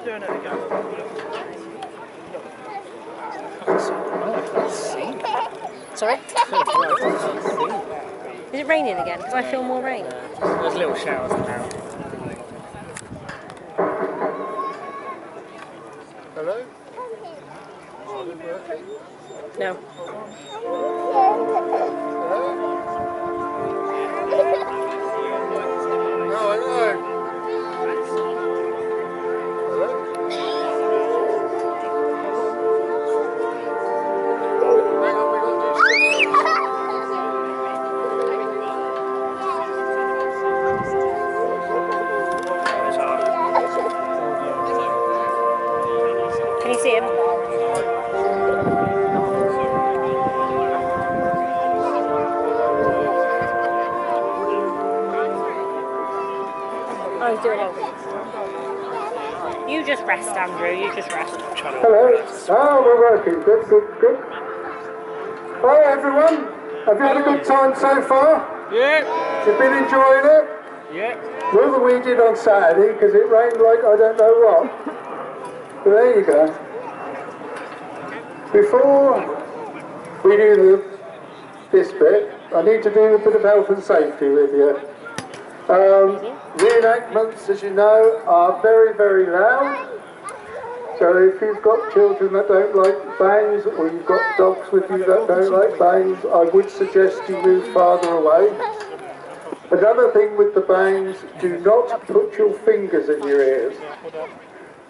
doing it again. Sorry? Is it raining again? Because I feel more rain. There's little showers now. Hello? No. No, I know. Can you see him? Oh, he's doing it. You just rest, Andrew. You just rest. Hello. Oh, we're working. Good, good, good. Hi, everyone. Have you had a good time so far? Yeah. You've been enjoying it? Yeah. More than we did on Saturday, because it rained like I don't know what. But there you go. Before we do this bit, I need to do a bit of health and safety with you. Reenactments, as you know, are very, very loud. So if you've got children that don't like bangs, or you've got dogs with you that don't like bangs, I would suggest you move farther away. Another thing with the bangs, do not put your fingers in your ears.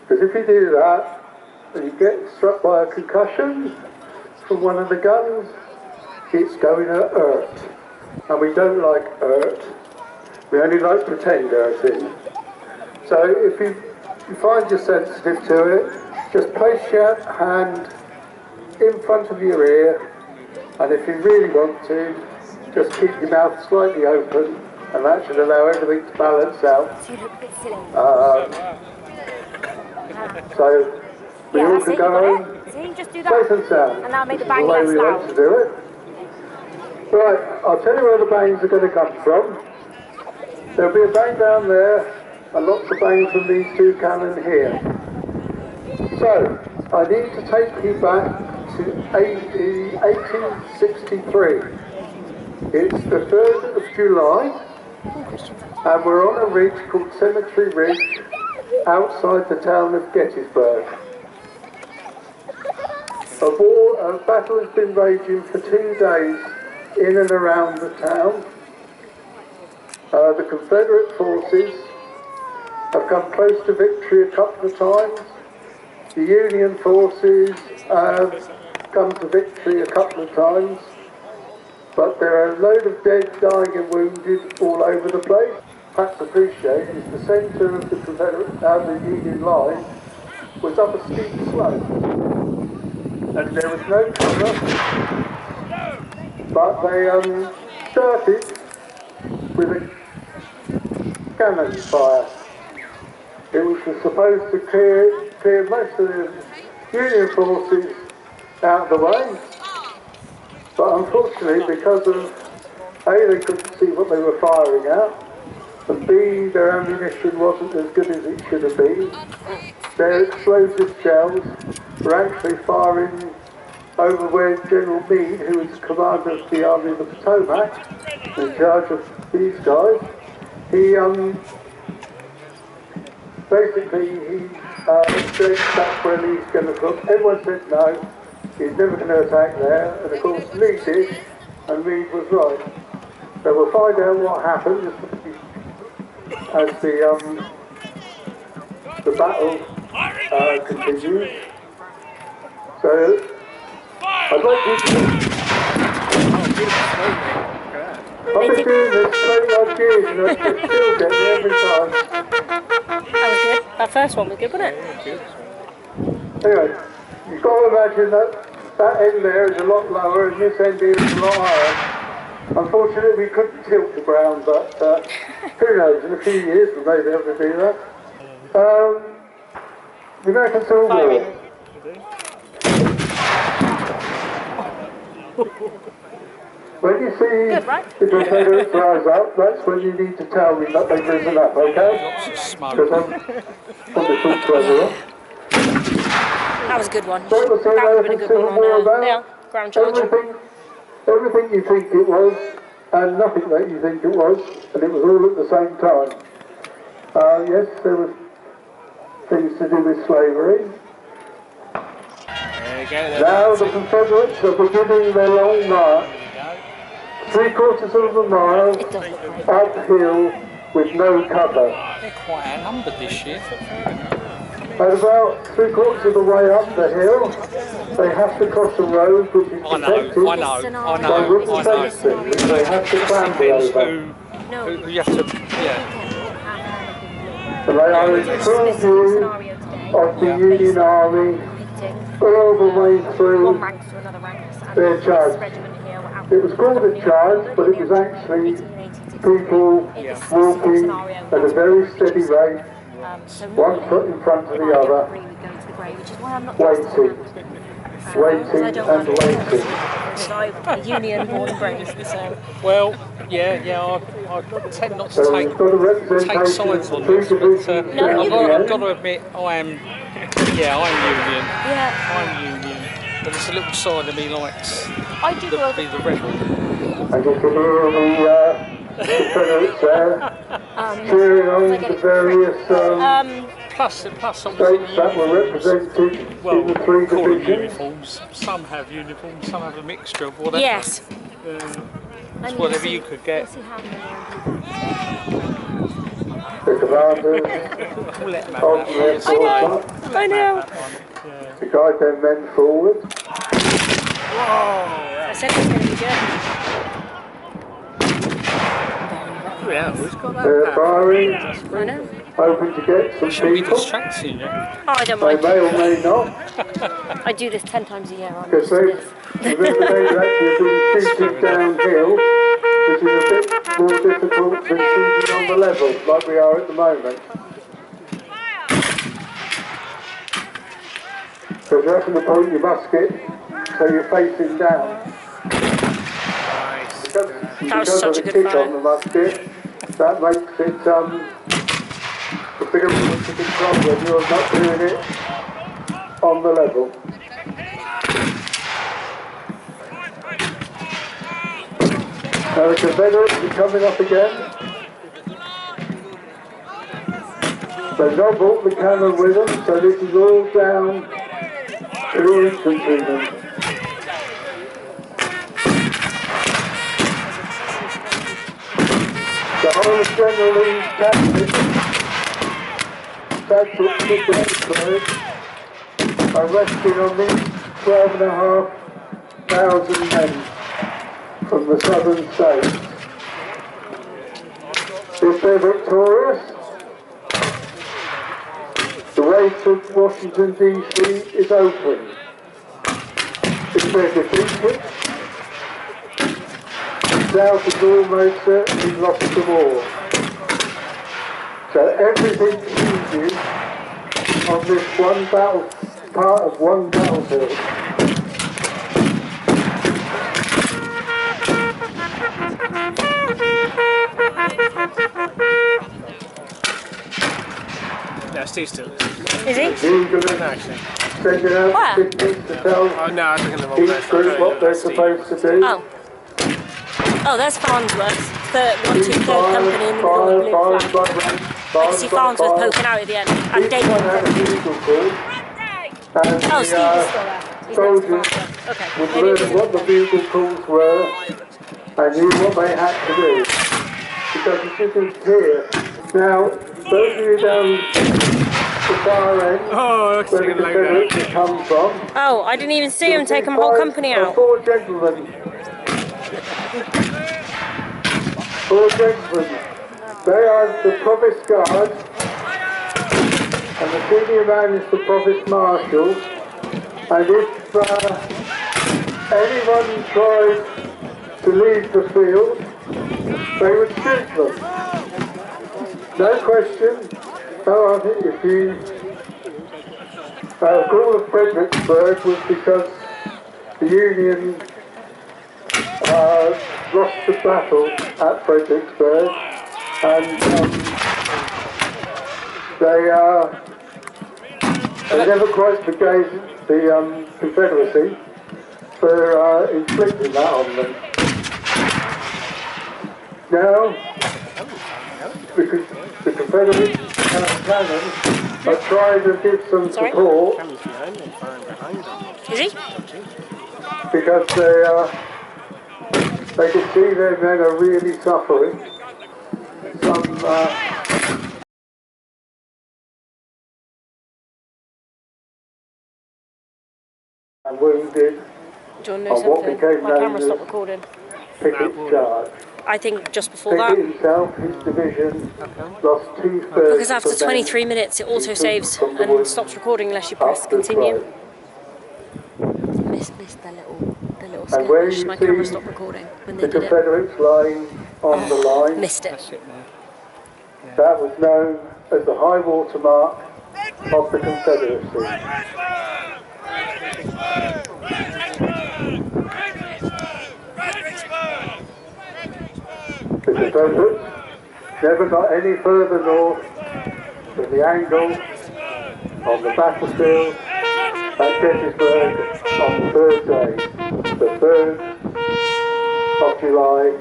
Because if you do that, and you get struck by a concussion from one of the guns, it's going to hurt. And we don't like hurt. We only like pretend hurting. So if you find you're sensitive to it, just place your hand in front of your ear, and if you really want to, just keep your mouth slightly open, and that should allow everything to balance out. So we all can go home See, just do safe that. and sound. And that'll make the This is bang way less we like loud. to do it. Right, I'll tell you where the bangs are going to come from. There'll be a bang down there, and lots of bangs from these two cannon here. So, I need to take you back to 1863. It's the 3rd of July, and we're on a ridge called Cemetery Ridge, outside the town of Gettysburg. A battle has been raging for 2 days in and around the town. The Confederate forces have come close to victory a couple of times. The Union forces have come to victory a couple of times. But there are a load of dead, dying and wounded all over the place. Perhaps appreciate is the centre of the the Union line was up a steep slope. And there was no cover. But they started with a cannon fire. It was supposed to clear most of the Union forces out of the way, but unfortunately, because of A, they couldn't see what they were firing at, and B, their ammunition wasn't as good as it should have been. Their explosive shells were actually firing over where General Meade, who was commander of the Army of the Potomac, in charge of these guys, he basically said that's where Lee's going to come. Everyone said no, he's never going to attack there, and of course Lee did, and Meade was right. So we'll find out what happened as the battle continues. So I'd like you to... I've been doing this 20 odd years and I still get there every time. That was good. That first one was good, wasn't it? Anyway, you've got to imagine that end there is a lot lower and this end here is a lot higher. Unfortunately, we couldn't tilt the ground, but who knows, in a few years we may be able to do that. The American Civil War. When you see Good, right? the Confederates rise up, that's when you need to tell me that they've risen up, okay? Lots of smoke. Because I'm on the talk to everyone. That was a good one. So it was That would have been a good Civil one War on about ground charge. everything you think it was, and nothing that you think it was, and it was all at the same time. Yes, there was things to do with slavery. There you go. Now the Confederates are beginning their long march, 3/4 of a mile It does look great. uphill with no cover. They're quite outnumbered this year. At about 3/4 of the way up the hill, they have to cross a road which is I protected know. by wooden fencing, which they have to clamber Depends over. who you have to, yeah. And they are in full view of the Union Army all the way through their charge. It was called a charge, but it was actually people walking at a very steady rate, one foot in front of the other, waiting and waiting. Union born and bred, so. Well, yeah, I tend not to So we've got a take representation sides of on the three this, but divisions I've down got here. to admit, I'm Union. Yeah. I'm Union. But there's a little side of me likes I do to be the rebel. And you can hear the Confederates there cheering on the various Plus states obviously, that were represented well, in the three call them divisions. uniforms. Some have uniforms, some have a mixture of whatever. Yes. It's whatever you could get. The commanders We'll let them have of that their one. force I know. to guide their men forward. I said it was going to be good. Yeah, who's got that? They're firing, I know. hoping to get some Shouldn't be people. distracting you. Oh, I don't They mind. may or may not, I do this 10 times a year. I'm because used to they this. remember they've actually been shooting downhill, which is a bit more difficult than shooting on the level, like we are at the moment. Because you have to point your musket so you're facing down. Because such of a the good kick fire. on the musket, that makes it a bit of a control when you're not doing it on the level. Now the Confederates are coming up again. They've not brought the cannon with them, so this is all down to the infantrymen. The whole of General Lee's tactics to Gettysburg are resting on these 12,500 men from the southern states. If they're victorious, the way to Washington DC is open. If they're defeated, the South is almost certainly lost the war. So everything hinges on this one battle, part of one battlefield. No, Steve's still. Is he? He's going to No, actually. send it out Where? to tell Oh, no, I think I'm each group what they're supposed to do. Oh. Oh, there's Farnsworth. Third company in the middle of the blue flag. I can see Farnsworth poking out at the end. And Each David. one had a bugle call, and Oh, Steve is still there. He's next to soldiers Farnsworth. Okay. would Maybe learn it what the bugle calls were and knew what they had to do. Because as you can hear, now, those of you down the far end, Oh, that's where the going to load Confederates that. have come from, Oh, I didn't even see him take a whole company out. Four gentlemen. They are the Provost Guard, and the senior man is the Provost Marshal. And if anyone tried to leave the field, they would shoot them. No question. Oh, I think if you call of Fredericksburg was because the Union lost the battle at Fredericksburg, and they never quite forgave the Confederacy for inflicting that on them. Now, the Confederate cannons are trying to give some support. Is he? Because they can see their men are really suffering. Some and wounded Do you want to know on what something? became My known camera as stopped recording. Pickett's charge. I think just before Pickett that. himself, his division, lost 2/3 Because after of the men 23 minutes it auto saves from the and wound stops recording unless you press up the continue. throat. Missed the little And skirmish. where you My camera see stopped recording when they the did it. Confederates lying on the line, Missed it. that was known as the high water mark of the Confederacy. The Confederates never got any further north than the angle on the battlefield at Gettysburg on the third day, the 3rd of July,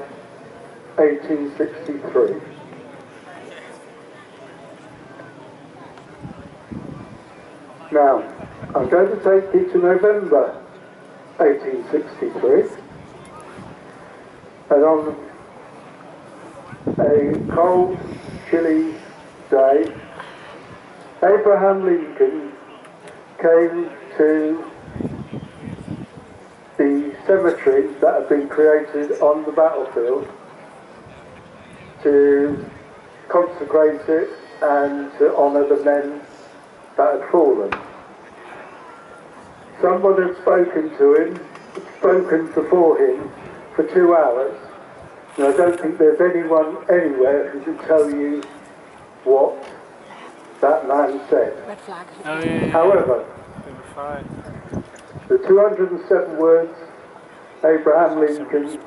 1863. Now, I'm going to take you to November 1863, and on a cold, chilly day, Abraham Lincoln came to the cemetery that had been created on the battlefield to consecrate it and to honour the men that had fallen. Someone had spoken before him for 2 hours, and I don't think there's anyone anywhere who can tell you what that man said. Red flag. Oh, yeah. However, the 207 words Abraham Lincoln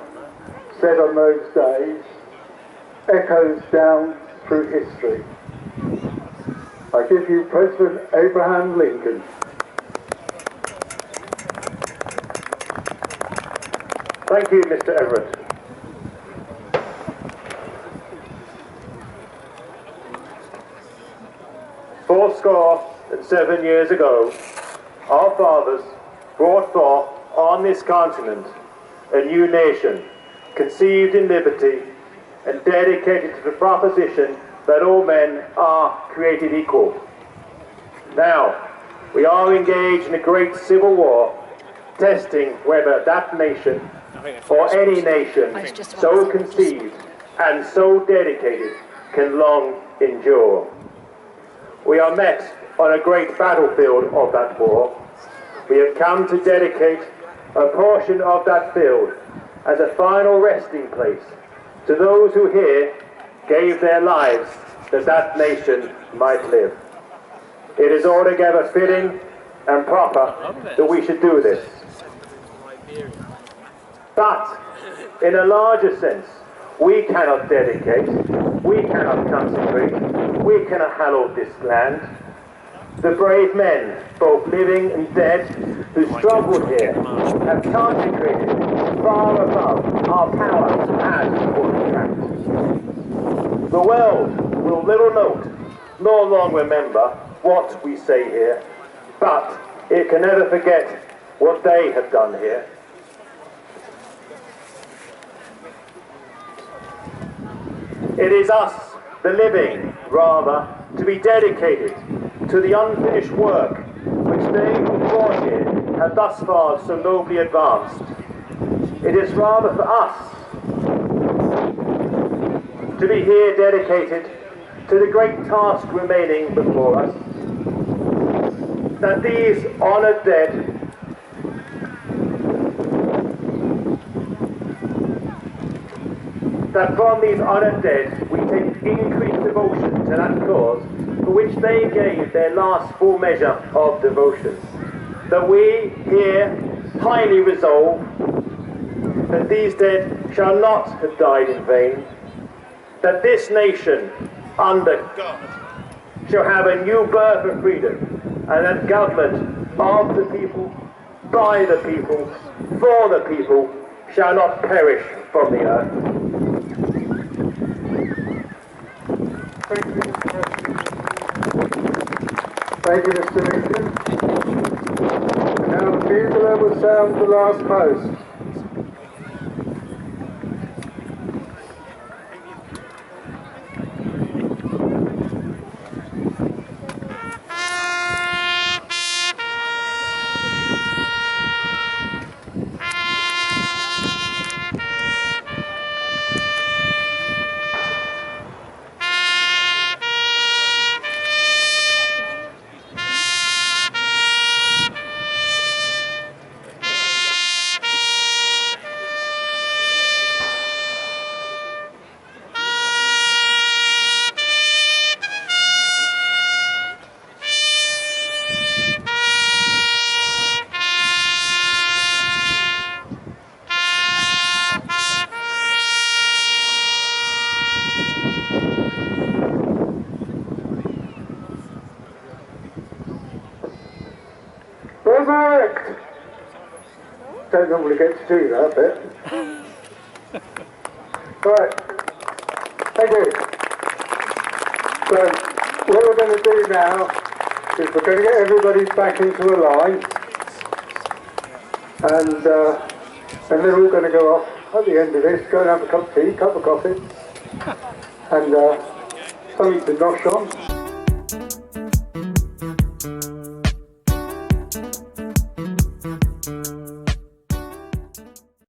said on those days echoes down through history. I give you President Abraham Lincoln. Thank you, Mr. Everett. Fourscore-and-7 years ago, our fathers brought forth on this continent a new nation, conceived in liberty and dedicated to the proposition that all men are created equal. Now, we are engaged in a great civil war, testing whether that nation, or any nation, so conceived and so dedicated, can long endure. We are met on a great battlefield of that war. We have come to dedicate a portion of that field as a final resting place to those who here gave their lives that that nation might live. It is altogether fitting and proper that we should do this. But, in a larger sense, we cannot dedicate, we cannot consecrate, we cannot hallow this land. The brave men, both living and dead, who struggled here, have consecrated far above our power as contract. The world will little note, nor long remember what we say here, but it can never forget what they have done here. It is us, the living, rather, to be dedicated to the unfinished work which they who brought here have thus far so nobly advanced. It is rather for us to be here dedicated to the great task remaining before us, that these honoured dead that from these honoured dead we take increased devotion to that cause for which they gave their last full measure of devotion. That we here highly resolve that these dead shall not have died in vain, that this nation, under God, shall have a new birth of freedom, and that government of the people, by the people, for the people, shall not perish from the earth. Thank you, Mr. President. Thank you, Mr. Lincoln. And now the bugler will sound the last post. Resurrect! Don't normally get to do that bit. Right, thank you. So, what we're going to do now is we're going to get everybody back into a line, and then they're all going to go off at the end of this, go and have a cup of tea, cup of coffee, and something to nosh on.